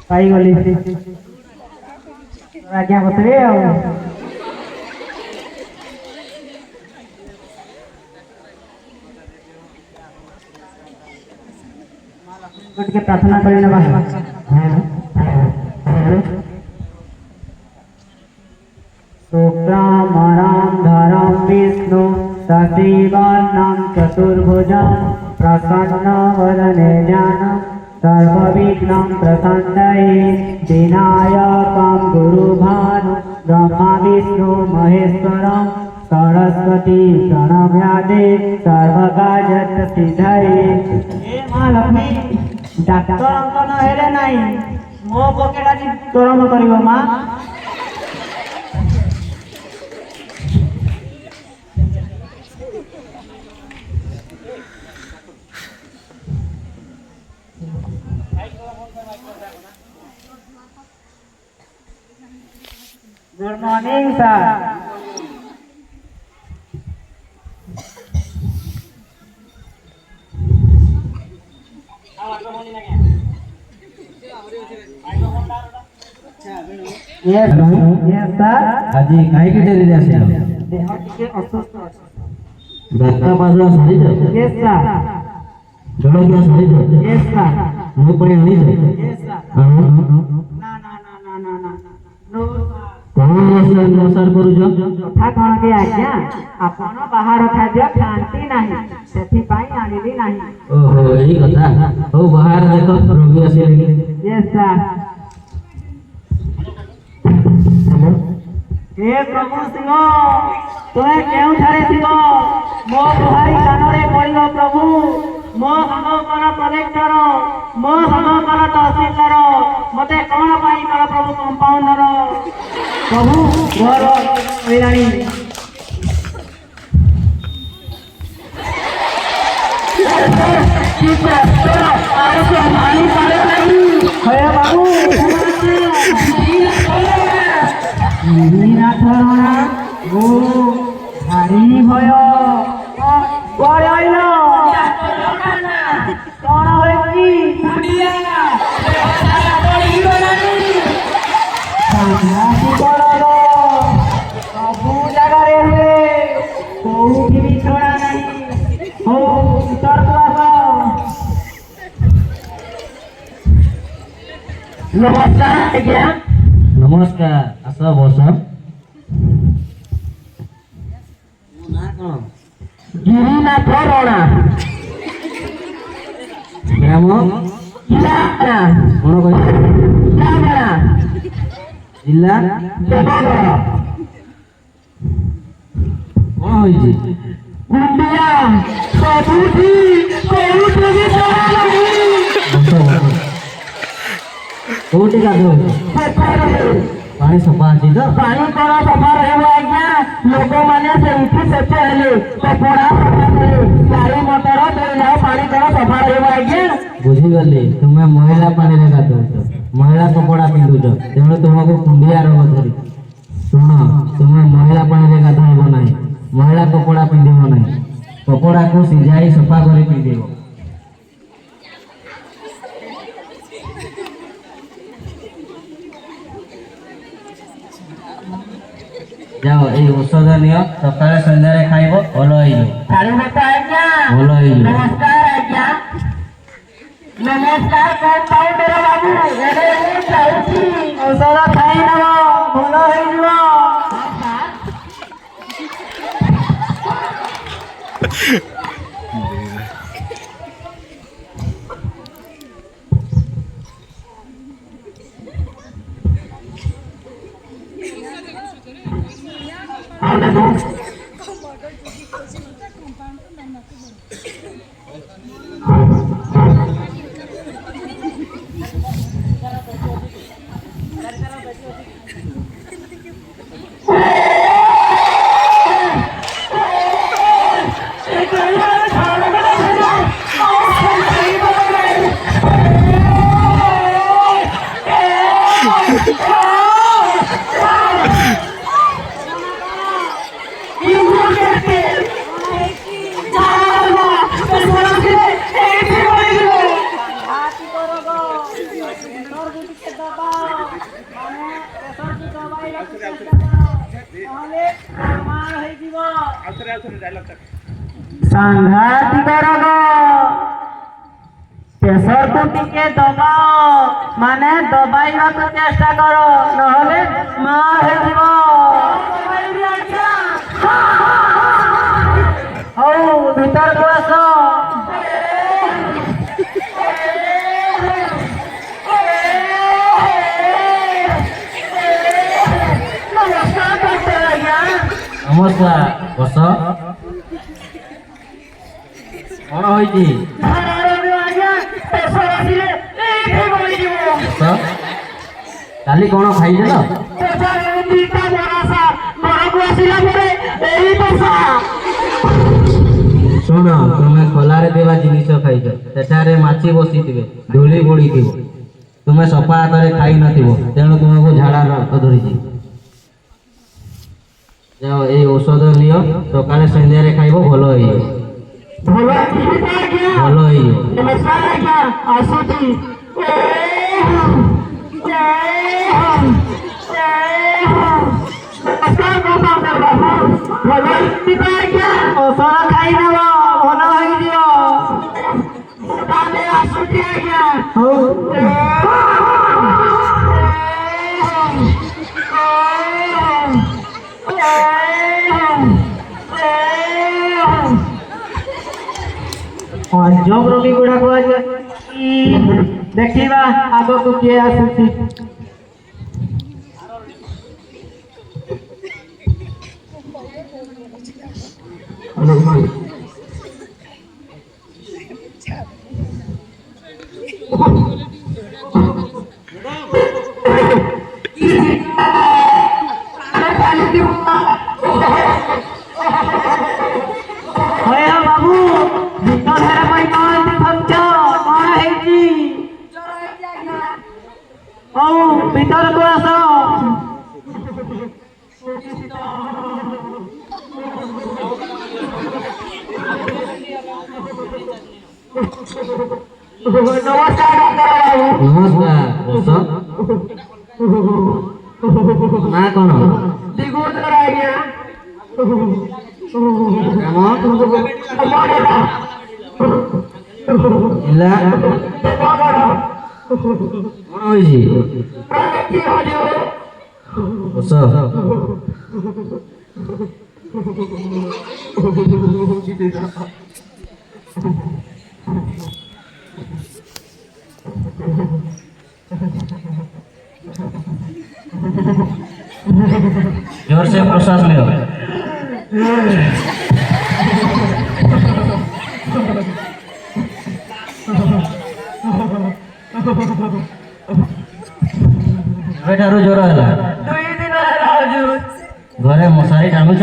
पाई गली आज्ञा बतवे के प्रार्थना करने शुक्लांबरधरं विष्णु शशिवर्णं चतुर्भुजं प्रसन्नवदने ज्ञानं सर्वविघ्नं प्रसन्नये विनायकं गुरुभानु ब्रह्मा विष्णु महेश्वरं सरस्वती प्रणम्यादे सर्वकार्यसिद्धये। हे मां लक्ष्मी डाक्टर अंक न हेले नाही मो पकेट आज गरम करिवो मां। Good morning sir. Yes sir. आज काहे के डेरी आसे देह टिके असुस्थ अछि। डाक्टर पाजला सारी दे। Yes sir. जड़ो सारी दे। Yes sir. मो पई आनी दे। Yes sir. ना ना नो कौन नमस्कार करू जो कथा कौन के आज्ञा आपण बाहर खाद्य खांती नाही सेथि पाई आनिली नाही। ओहो यही कथा हो बाहर देखो रोगी आसे लगी। Yes sir. हे प्रभु सिंह तोए केउ थारे थिबो मो गुहारी कानरे पड़ियो प्रभु मो हमकर कलेक्टर मो हमकर तहसीलदार मते कोन पाई कर प्रभु कंपाउंडर प्रभु घर मिलानी हे बाबू नीनाथरणा गो भारी भय गरे आइलो कोन होई मुडिया देवतारा बड़ी गलानी सामनासी करलो सब जगह रे हुए कोउठी भी छोड़ा नहीं हो उतर आस। नमस्कार आज्ञा। नमस्कार आस बस। ना कोन गिरिनाथ रणा ग्राम इलाका कोन कहि जागरा जिला देवगढ़ कोन होई जी इंडिया सबुठी कोउठी भी छोड़ा नहीं कोठी का दो पानी सफा अछि तो पानी करा सफा रहबो आज्ञा लोक माने सेठी सेठे हेले कपड़ा सफा करे गाड़ी मोटर देला पानी करा सफा रहबो आज्ञा। बुझी गली तुम्हें महिला पानी रे गाधो महिला कपड़ा पिंधु छ तेणु तुमको कुंडिया रोग धरी। सुन तुम्हें महिला पानी रे गाधो नाही महिला कपड़ा पिंधिबो नाही कपड़ा को सिजाई सफा करे पिंधिबो। जाओ ए औषध नियो सकाळे संध्यारे खाइबो भलो होइबो। सारी मत आज्ञा। भलो होइबो। नमस्कार आज्ञा। नमस्कार कंपाउंडर बाबू एडे मु चाउची औषध खाई नबो भलो होई जिवो। ସାଂଘାତିକ ରୋଗ ପ୍ରେସରକୁ ଟିକେ ଦବାଅ ମାନେ ଦବାଇବାକୁ ଚେଷ୍ଟା କର ନହେଲେ ମା ହେଇଯିବ। ହଉ ଭିତରକୁ ଆସ। ନମସ୍କାର ବସ। କଣ ହୋଇଛି? କାଲି କଣ ଖାଇଦେଲ? ଶୁଣ, ତୁମେ ଖୋଲାରେ ଥିବା ଜିନିଷ ଖାଇଛ, ସେଠାରେ ମାଛି ବସିଥିବେ, ଧୂଳି ବୁଡ଼ିଥିବ, ତୁମେ ସଫା ହାତରେ ଖାଇନଥିବ, ତେଣୁ ତୁମକୁ ଝାଡ଼ା ରକ୍ତ ଧରିଛି। ଯାଅ ଏଇ ଔଷଧ ନିଅ, ସକାଳେ ସନ୍ଧ୍ୟାରେ ଖାଇବ, ଭଲ ହେଇଯିବ। ଭଲ ହେଇଯିବ। ଔଷଧ ଖାଇଦେବ ଭଲ ହେଇଯିବ। ହଉ ଅଜବ ରୋଗୀ ଗୁଡାକୁ ଦେଖିବା ଆଗକୁ କିଏ ଆସୁଛି। ବାବୁ ଭିତର ପାଇଁ କଣ ଭାବୁଛ? କଣ ହେଇଛି? ହଉ ଭିତରକୁ ଆସ। ନମସ୍କାର ବସ। ନା କଣ? ହେଲା କଣ ହୋଇଛି? ବସ। जोर से प्रश्वास लो। एठारू जोर है घरे मशारी टाणुच?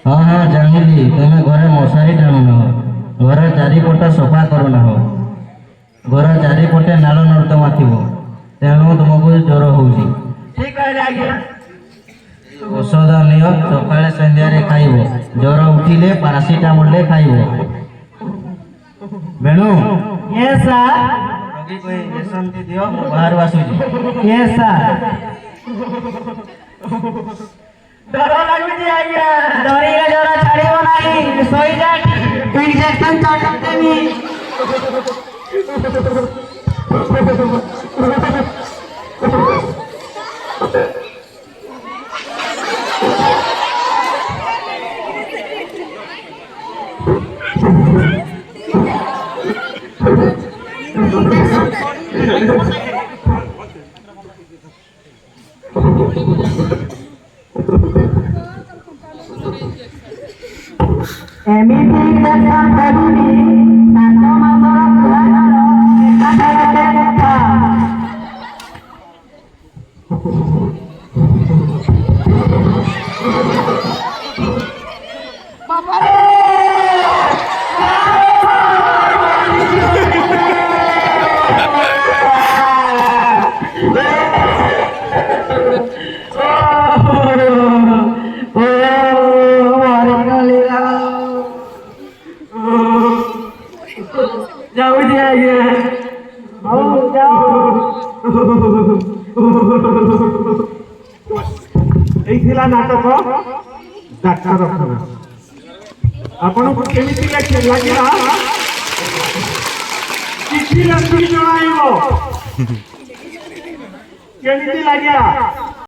हाँ हाँ जानिली तुम घरे मशारी टाणुन, घर चारिपट सफा करूना, घर चारिपटे नाल नर्दमा थी, तेणु तुमको ज्वर होउची। औषध नियो, सकाळे संध्यारे खाइब, ज्वर उठिले पारासिटामोल खाइब। बेणु यस सर। रोगी को इंजेक्शन दियो, मु बाहर आसुची। Yes sir. डर लागुची आज्ञा, डरिले ज्वर छाड़िबो नाही, सोई जा इंजेक्शन चढ़ा देमी। एमिटी देखा करूनी सातो मासर पुराणर एकाधारे कथा। बाबा रे जाओ जाओ। এই ଥିଲା ନାଟକ ଡାକ୍ତରଖାନା। ଆପଣଙ୍କୁ କେମିତି ଲାଗିଲା କିଛି ବ୍ୟକ୍ତି ଜଣାଇବ କେମିତି ଲାଗିଲା?